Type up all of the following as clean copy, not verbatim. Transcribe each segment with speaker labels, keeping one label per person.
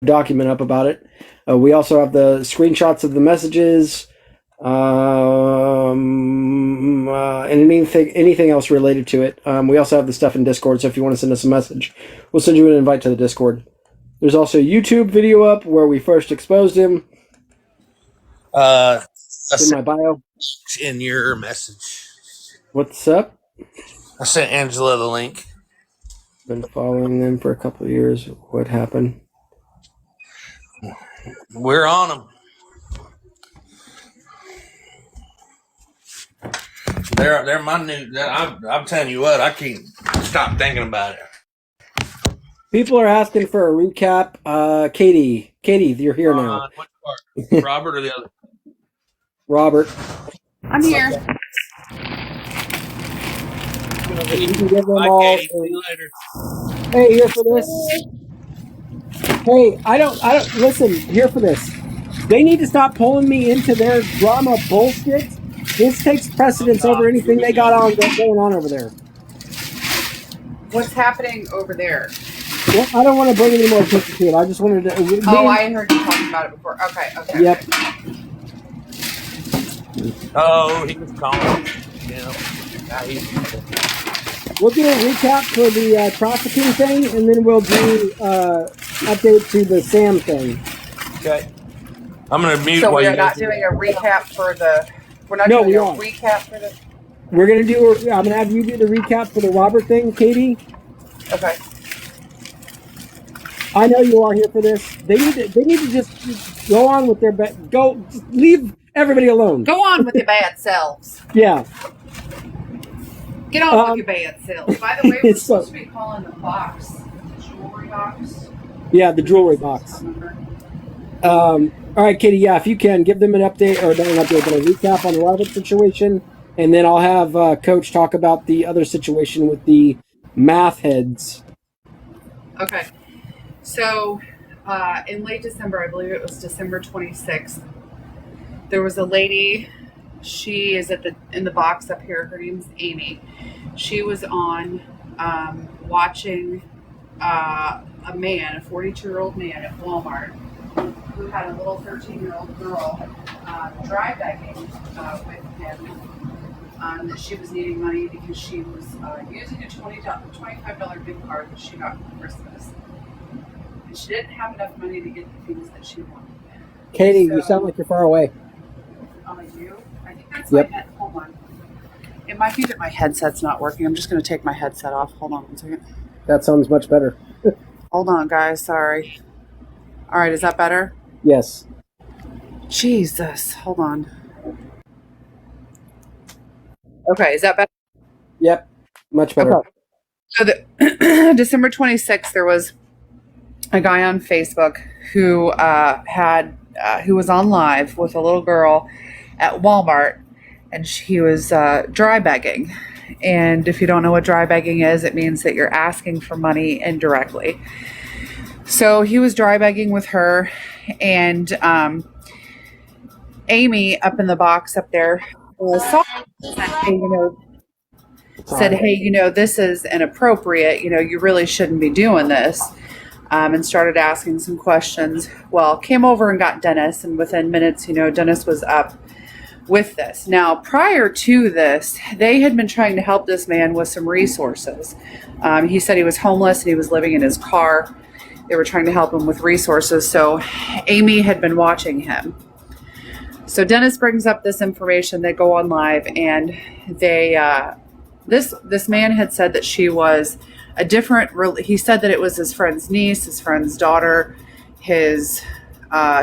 Speaker 1: document up about it. We also have the screenshots of the messages, and anything else related to it. We also have the stuff in Discord, so if you want to send us a message, we'll send you an invite to the Discord. There's also a YouTube video up where we first exposed him. It's in my bio.
Speaker 2: In your message.
Speaker 1: What's up?
Speaker 2: I sent Angela the link.
Speaker 1: Been following them for a couple of years. What happened?
Speaker 2: We're on them. They're my new. I'm telling you what, I can't stop thinking about it.
Speaker 1: People are asking for a recap. Katie, you're here now.
Speaker 2: Which part? Robert or the other?
Speaker 1: Robert.
Speaker 3: I'm here.
Speaker 1: You can give them
Speaker 2: Bye,
Speaker 1: all.
Speaker 2: Katie. See you later.
Speaker 1: Hey, here for this. Hey, I don't listen. Here for this. They need to stop pulling me into their drama bullshit. This takes precedence over anything they got going on over there.
Speaker 3: What's happening over there?
Speaker 1: Well, I don't want to bring any more attention to it. I just wanted to.
Speaker 3: I heard you talking about it before. Okay.
Speaker 1: Yep.
Speaker 2: Oh, he was calling.
Speaker 1: We'll do a recap for the trafficking thing, and then we'll do update to the Sam thing.
Speaker 2: Okay. I'm going to mute.
Speaker 3: So we're not doing a recap for the. We're not doing a recap for the.
Speaker 1: We're going to do. I'm going to have you do the recap for the Robert thing, Katie.
Speaker 3: Okay.
Speaker 1: I know you are here for this. They need to just go on with their just leave everybody alone.
Speaker 3: Go on with your bad selves.
Speaker 1: Yeah.
Speaker 3: Get on with your bad selves. By the way, we're supposed to be calling the box the jewelry box.
Speaker 1: Yeah, the jewelry box. All right, Katie. Yeah, if you can give them an update or not an update, but a recap on the Robert situation, and then I'll have Coach talk about the other situation with the math heads.
Speaker 3: Okay. So, in late December, I believe it was December 26th, there was a lady. She is in the box up here. Her name's Amy. She was on watching a 42-year-old man at Walmart who had a little 13-year-old girl dry begging with him that she was needing money because she was using a $25 gift card that she got for Christmas. She didn't have enough money to get the things that she wanted.
Speaker 1: Katie, you sound like you're far away.
Speaker 3: You? I think that's my head. Hold on. It might be that my headset's not working. I'm just going to take my headset off. Hold on 1 second.
Speaker 1: That sounds much better.
Speaker 3: Hold on, guys. Sorry. All right. Is that better?
Speaker 1: Yes.
Speaker 3: Jesus. Hold on. Okay. Is that better?
Speaker 1: Yep. Much better.
Speaker 3: Okay. So December 26th, there was a guy on Facebook who who was on live with a little girl at Walmart, and he was dry begging. And if you don't know what dry begging is, it means that you're asking for money indirectly. So he was dry begging with her, and Amy up in the box up there said, hey, this is inappropriate. You really shouldn't be doing this. And started asking some questions. Well, came over and got Dennis, and within minutes, Dennis was up with this. Now, prior to this, they had been trying to help this man with some resources. He said he was homeless and he was living in his car. They were trying to help him with resources. So Amy had been watching him. So Dennis brings up this information. They go on live, and they this man had said that she was he said that it was his friend's niece, his friend's daughter, his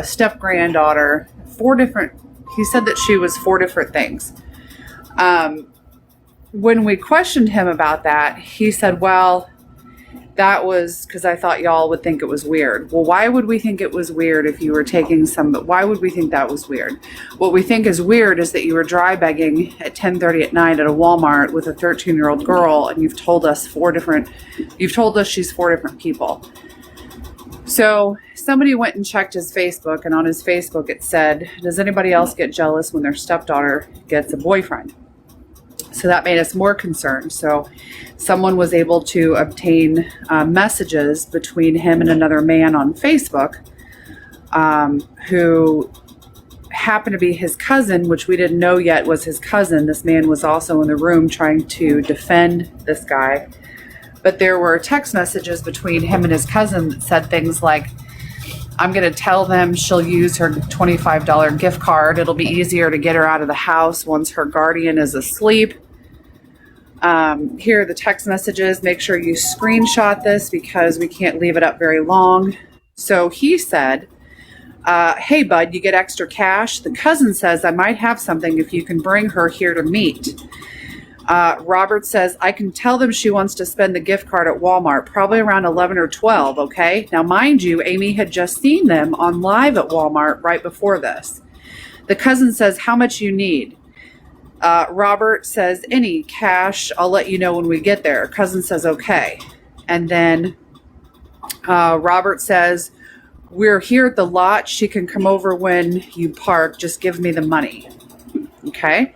Speaker 3: step-granddaughter, he said that she was 4 different things. When we questioned him about that, he said, well, that was because I thought y'all would think it was weird. Well, why would we think it was weird if you were taking why would we think that was weird? What we think is weird is that you were dry begging at 10:30 at night at a Walmart with a 13-year-old girl, and you've told us she's 4 different people. So somebody went and checked his Facebook, and on his Facebook it said, does anybody else get jealous when their stepdaughter gets a boyfriend? So that made us more concerned. So someone was able to obtain messages between him and another man on Facebook who happened to be his cousin, which we didn't know yet was his cousin. This man was also in the room trying to defend this guy. But there were text messages between him and his cousin that said things like, I'm going to tell them she'll use her $25 gift card. It'll be easier to get her out of the house once her guardian is asleep. Here are the text messages. Make sure you screenshot this because we can't leave it up very long. So he said, hey, bud, you get extra cash? The cousin says, I might have something if you can bring her here to meet. Robert says, I can tell them she wants to spend the gift card at Walmart, probably around 11 or 12, okay? Now, mind you, Amy had just seen them on live at Walmart right before this. The cousin says, how much you need? Robert says, any cash, I'll let you know when we get there. Cousin says, okay. And then Robert says, we're here at the lot. She can come over when you park. Just give me the money. Okay.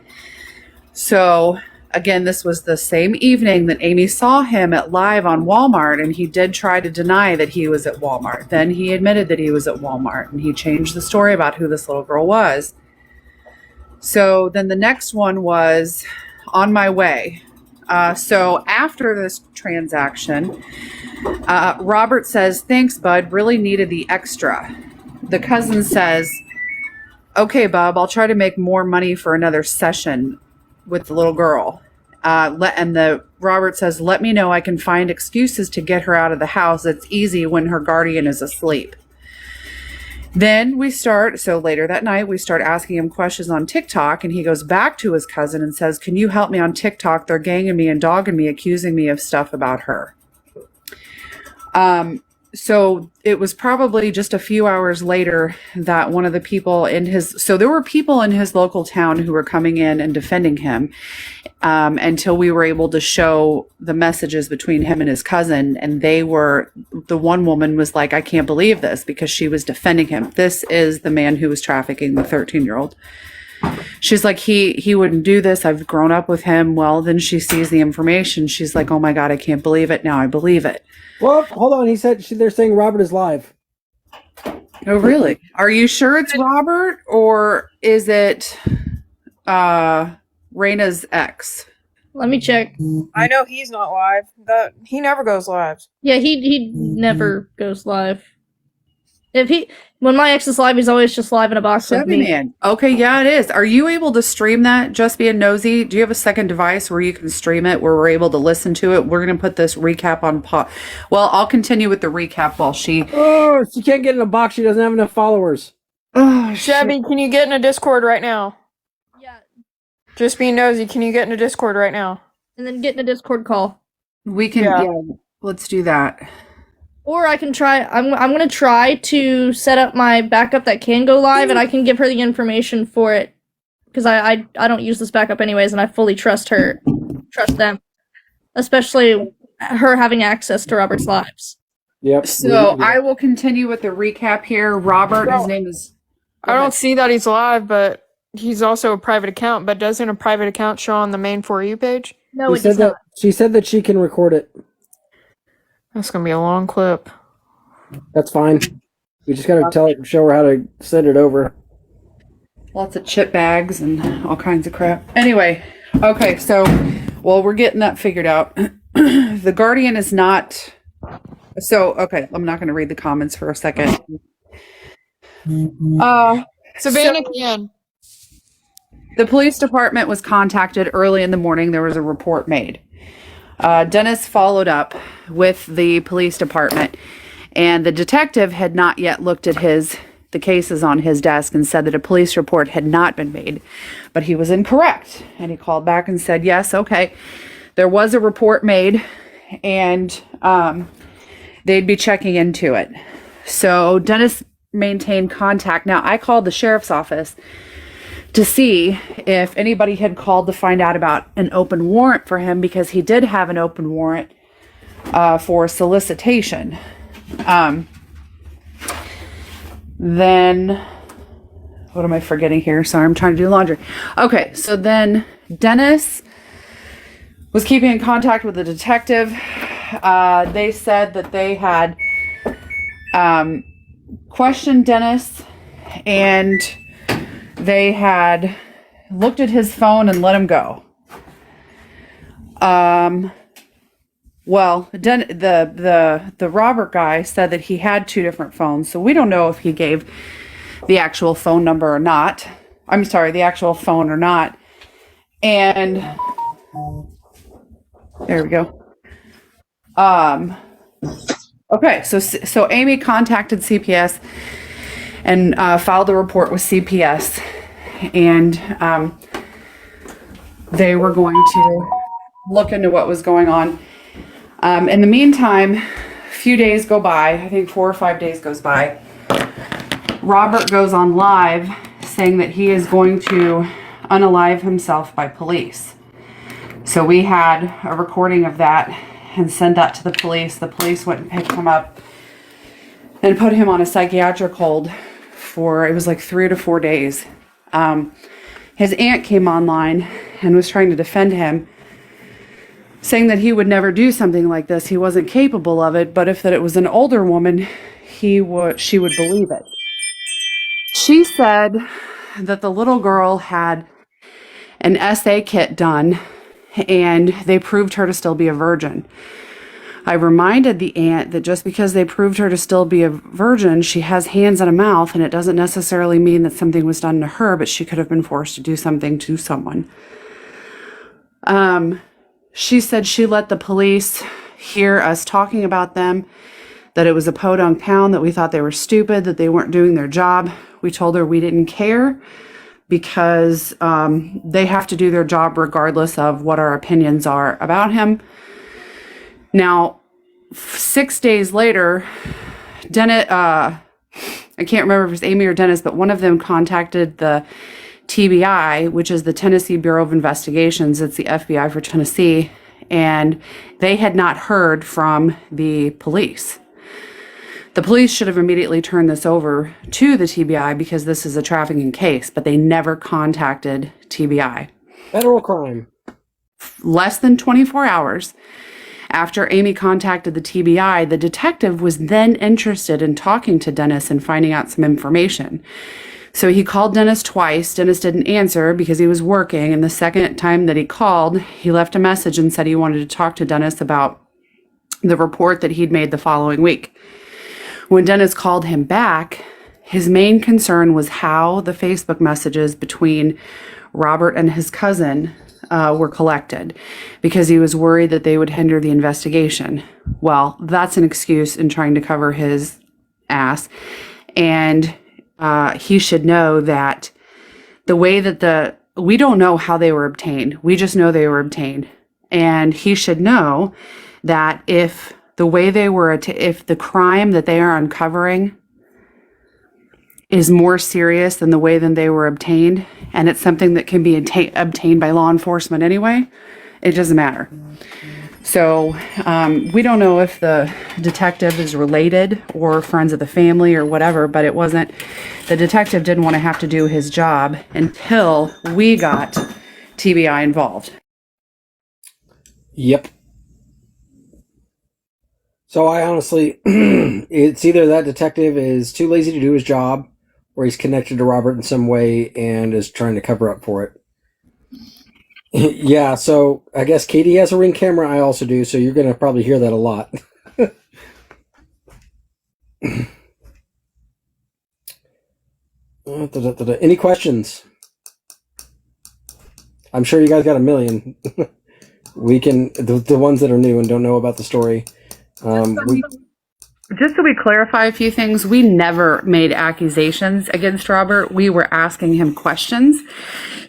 Speaker 3: So again, this was the same evening that Amy saw him at live on Walmart, and he did try to deny that he was at Walmart. Then he admitted that he was at Walmart, and he changed the story about who this little girl was. So then the next one was on my way. So after this transaction, Robert says, thanks, bud. Really needed the extra. The cousin says, okay, bub, I'll try to make more money for another session with the little girl. Robert says, let me know. I can find excuses to get her out of the house. It's easy when her guardian is asleep. Then later that night, we start asking him questions on TikTok, and he goes back to his cousin and says, can you help me on TikTok? They're ganging me and dogging me, accusing me of stuff about her. So it was probably just a few hours later that one of the people there were people in his local town who were coming in and defending him, until we were able to show the messages between him and his cousin. And the one woman was like, I can't believe this, because she was defending him. This is the man who was trafficking the 13-year-old. She's like, he wouldn't do this. I've grown up with him. Well, then she sees the information. She's like, oh my God, I can't believe it. Now I believe it.
Speaker 1: Well, hold on. He said they're saying Robert is live.
Speaker 3: Oh, really? Are you sure it's Robert, or is it Raina's ex?
Speaker 4: Let me check.
Speaker 5: I know he's not live. He never goes live.
Speaker 4: Yeah, he never goes live. When my ex is live, he's always just live in a box with me.
Speaker 3: Man. Okay, yeah, it is. Are you able to stream that? Just being nosy. Do you have a second device where you can stream it, where we're able to listen to it? We're going to put this recap on pause. Well, I'll continue with the recap while she
Speaker 1: can't get in a box. She doesn't have enough followers.
Speaker 3: Oh,
Speaker 5: Shabby, can you get in a Discord right now?
Speaker 4: Yeah.
Speaker 5: Just being nosy, can you get in a Discord right now?
Speaker 4: And then get in a Discord call.
Speaker 3: We can. Yeah, let's do that.
Speaker 4: Or I can try. I'm going to try to set up my backup that can go live, and I can give her the information for it, because I don't use this backup anyways, and I fully trust them, especially her having access to Robert's lives.
Speaker 1: Yep.
Speaker 3: So I will continue with the recap here. Robert, his name is.
Speaker 5: I don't see that he's live, but he's also a private account. But doesn't a private account show on the main For You page?
Speaker 4: No, it does not.
Speaker 1: She said that she can record it.
Speaker 5: That's gonna be a long clip.
Speaker 1: That's fine. We just gotta show her how to send it over.
Speaker 3: Lots of chip bags and all kinds of crap. Anyway, okay, so we're getting that figured out. The Guardian is not. So okay, I'm not going to read the comments for a second.
Speaker 5: Savannah can.
Speaker 3: The police department was contacted early in the morning. There was a report made. Dennis followed up with the police department, and the detective had not yet looked at the cases on his desk and said that a police report had not been made, but he was incorrect. And he called back and said, yes, okay, there was a report made, and they'd be checking into it. So Dennis maintained contact. Now, I called the sheriff's office to see if anybody had called to find out about an open warrant for him, because he did have an open warrant for solicitation. Then, what am I forgetting here? Sorry, I'm trying to do laundry. Okay, so then Dennis was keeping in contact with the detective. They said that they had questioned Dennis, and they had looked at his phone and let him go. Well, the Robert guy said that he had 2 different phones, so we don't know if he gave the actual phone number or not. I'm sorry, the actual phone or not. And there we go. Okay, so Amy contacted CPS and filed a report with CPS, and they were going to look into what was going on. In the meantime, a few days go by. I think 4 or 5 days goes by. Robert goes on live saying that he is going to unalive himself by police. So we had a recording of that and sent that to the police. The police went and picked him up and put him on a psychiatric hold for, it was like 3 to 4 days. His aunt came online and was trying to defend him, saying that he would never do something like this. He wasn't capable of it, but if that it was an older woman, she would believe it. She said that the little girl had an SA kit done and they proved her to still be a virgin. I reminded the aunt that just because they proved her to still be a virgin, she has hands and a mouth, and it doesn't necessarily mean that something was done to her, but she could have been forced to do something to someone. She said she let the police hear us talking about them, that it was a podunk town, that we thought they were stupid, that they weren't doing their job. We told her we didn't care because they have to do their job regardless of what our opinions are about him. Now, 6 days later, Dennis, I can't remember if it was Amy or Dennis, but one of them contacted the TBI, which is the Tennessee Bureau of Investigations. It's the FBI for Tennessee, and they had not heard from the police. The police should have immediately turned this over to the TBI because this is a trafficking case, but they never contacted TBI.
Speaker 1: Federal crime.
Speaker 3: Less than 24 hours after Amy contacted the TBI, the detective was then interested in talking to Dennis and finding out some information. So he called Dennis twice. Dennis didn't answer because he was working. And the second time that he called, he left a message and said he wanted to talk to Dennis about the report that he'd made the following week. When Dennis called him back, his main concern was how the Facebook messages between Robert and his cousin were collected, because he was worried that they would hinder the investigation. Well, that's an excuse in trying to cover his ass. And he should know that the way that we don't know how they were obtained. We just know they were obtained. And he should know that if the way they were, if the crime that they are uncovering is more serious than the way that they were obtained, and it's something that can be obtained by law enforcement anyway, it doesn't matter. So we don't know if the detective is related or friends of the family or whatever, but it wasn't, the detective didn't want to have to do his job until we got TBI involved.
Speaker 1: Yep. So I honestly, it's either that detective is too lazy to do his job, or he's connected to Robert in some way and is trying to cover up for it. Yeah, so I guess Katie has a Ring camera. I also do, so you're going to probably hear that a lot. Any questions? I'm sure you guys got a million. We can, the ones that are new and don't know about the story.
Speaker 3: Just so we clarify a few things, we never made accusations against Robert. We were asking him questions.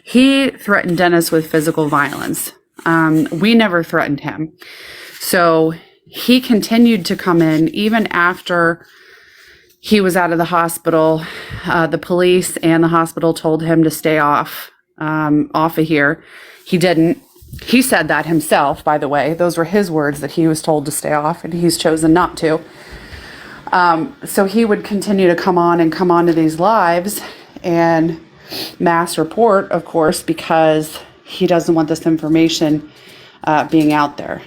Speaker 3: He threatened Dennis with physical violence. We never threatened him. So he continued to come in even after he was out of the hospital. The police and the hospital told him to stay off of here. He didn't. He said that himself, by the way. Those were his words, that he was told to stay off, and he's chosen not to. So he would continue to come on to these lives and mass report, of course, because he doesn't want this information being out there.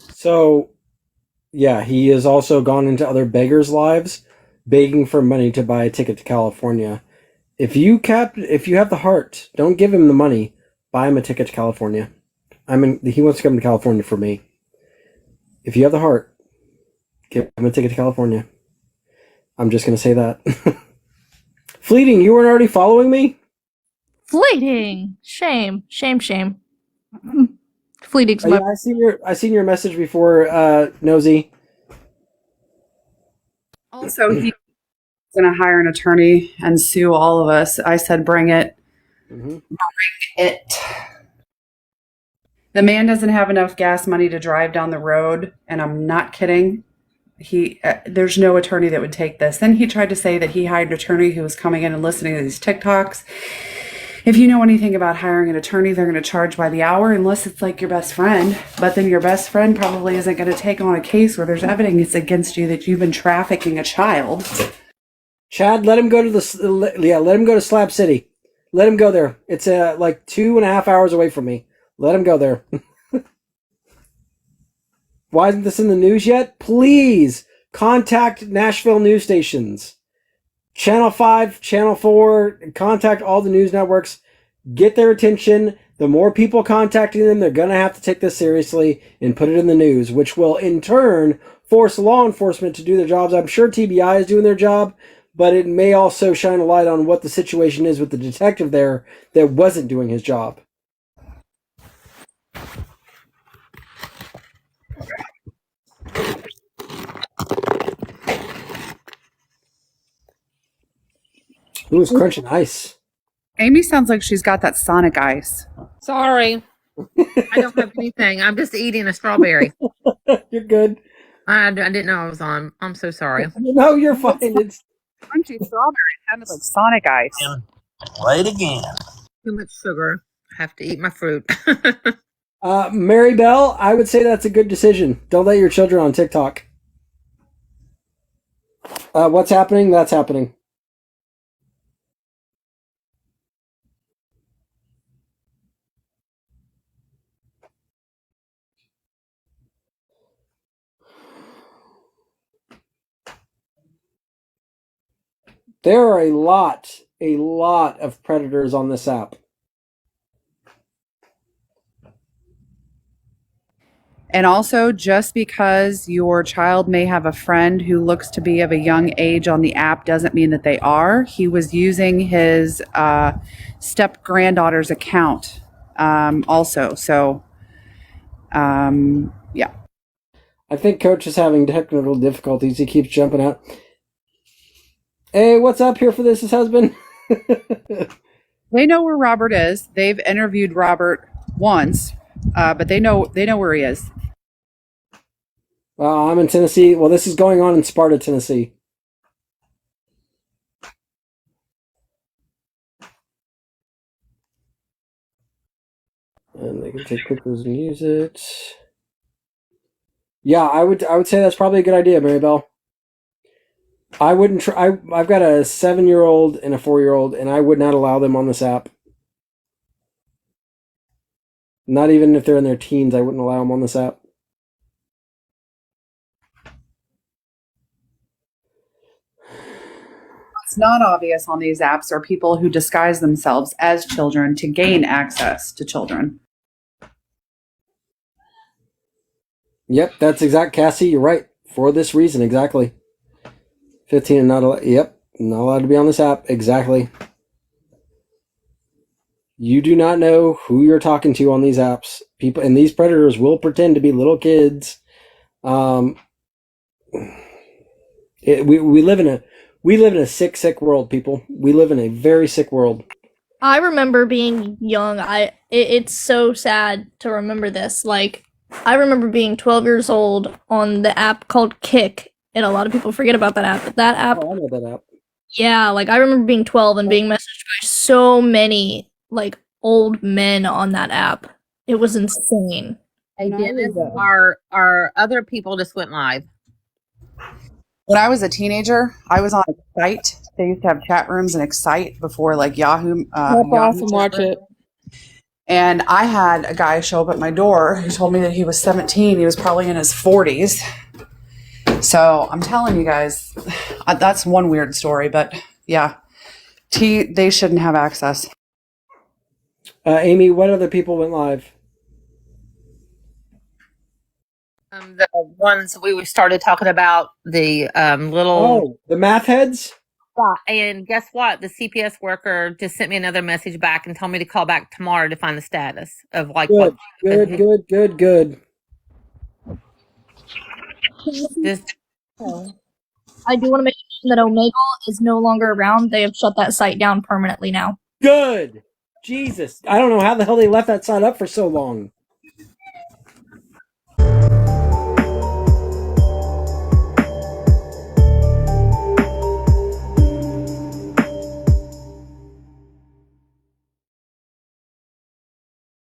Speaker 1: So, yeah, he has also gone into other beggars' lives begging for money to buy a ticket to California. If you have the heart, don't give him the money. Buy him a ticket to California. He wants to come to California for me. If you have the heart, give him a ticket to California. I'm just going to say that. Fleeting, you weren't already following me?
Speaker 4: Fleeting. Shame. Fleeting's
Speaker 1: Oh, yeah, I seen your message before, Nosy.
Speaker 3: Also, he's going to hire an attorney and sue all of us. I said, bring it.
Speaker 1: Mm-hmm.
Speaker 3: Bring it. The man doesn't have enough gas money to drive down the road, and I'm not kidding. There's no attorney that would take this. Then he tried to say that he hired an attorney who was coming in and listening to these TikToks. If you know anything about hiring an attorney, they're going to charge by the hour unless it's like your best friend. But then your best friend probably isn't going to take on a case where there's evidence against you that you've been trafficking a child.
Speaker 1: Chad, let him go to let him go to Slab City. Let him go there. It's like 2.5 hours away from me. Let him go there. Why isn't this in the news yet? Please contact Nashville news stations. Channel 5, Channel 4, contact all the news networks. Get their attention. The more people contacting them, they're going to have to take this seriously and put it in the news, which will in turn force law enforcement to do their jobs. I'm sure TBI is doing their job, but it may also shine a light on what the situation is with the detective there that wasn't doing his job. Ooh, it's crunching ice.
Speaker 3: Amy sounds like she's got that Sonic ice.
Speaker 6: Sorry. I don't have anything. I'm just eating a strawberry.
Speaker 1: You're good.
Speaker 6: I didn't know I was on. I'm so sorry.
Speaker 1: No, you're fine. It's
Speaker 3: Crunchy strawberry sounded like Sonic ice.
Speaker 2: Play it again.
Speaker 6: Too much sugar. I have to eat my fruit.
Speaker 1: Mary Bell, I would say that's a good decision. Don't let your children on TikTok. What's happening? That's happening. There are a lot of predators on this app.
Speaker 3: And also, just because your child may have a friend who looks to be of a young age on the app doesn't mean that they are. He was using his step-granddaughter's account also. So, yeah.
Speaker 1: I think Coach is having technical difficulties. He keeps jumping out. Hey, what's up here for this husband?
Speaker 3: They know where Robert is. They've interviewed Robert once, but they know where he is.
Speaker 1: I'm in Tennessee. Well, this is going on in Sparta, Tennessee. And they can take pictures and use it. Yeah, I would say that's probably a good idea, Mary Bell. I wouldn't try. I've got a 7-year-old and a 4-year-old, and I would not allow them on this app. Not even if they're in their teens, I wouldn't allow them on this app.
Speaker 3: What's not obvious on these apps are people who disguise themselves as children to gain access to children.
Speaker 1: Yep, that's exact, Cassie. You're right. For this reason, exactly. 15 and not allowed. Yep, not allowed to be on this app. Exactly. You do not know who you're talking to on these apps. People, and these predators will pretend to be little kids. We live in a sick world, people. We live in a very sick world.
Speaker 4: I remember being young. It's so sad to remember this. Like, I remember being 12 years old on the app called Kick, and a lot of people forget about that app. But that app,
Speaker 1: Oh, I know that app.
Speaker 4: yeah, like I remember being 12 and being messaged by so many like old men on that app. It was insane.
Speaker 6: Hey, Dennis, our other people just went live.
Speaker 3: When I was a teenager, I was on Excite. They used to have chat rooms in Excite before like Yahoo.
Speaker 5: Hop off and watch it.
Speaker 3: And I had a guy show up at my door who told me that he was 17. He was probably in his 40s. So I'm telling you guys, that's one weird story, but yeah, they shouldn't have access.
Speaker 1: Amy, what other people went live?
Speaker 6: The ones we started talking about, the little.
Speaker 1: Oh, the math heads?
Speaker 6: And guess what? The CPS worker just sent me another message back and told me to call back tomorrow to find the status of like
Speaker 1: Good,
Speaker 6: what.
Speaker 1: good.
Speaker 6: Just
Speaker 4: I do want to mention that Omegle is no longer around. They have shut that site down permanently now.
Speaker 1: Good. Jesus. I don't know how the hell they left that site up for so long.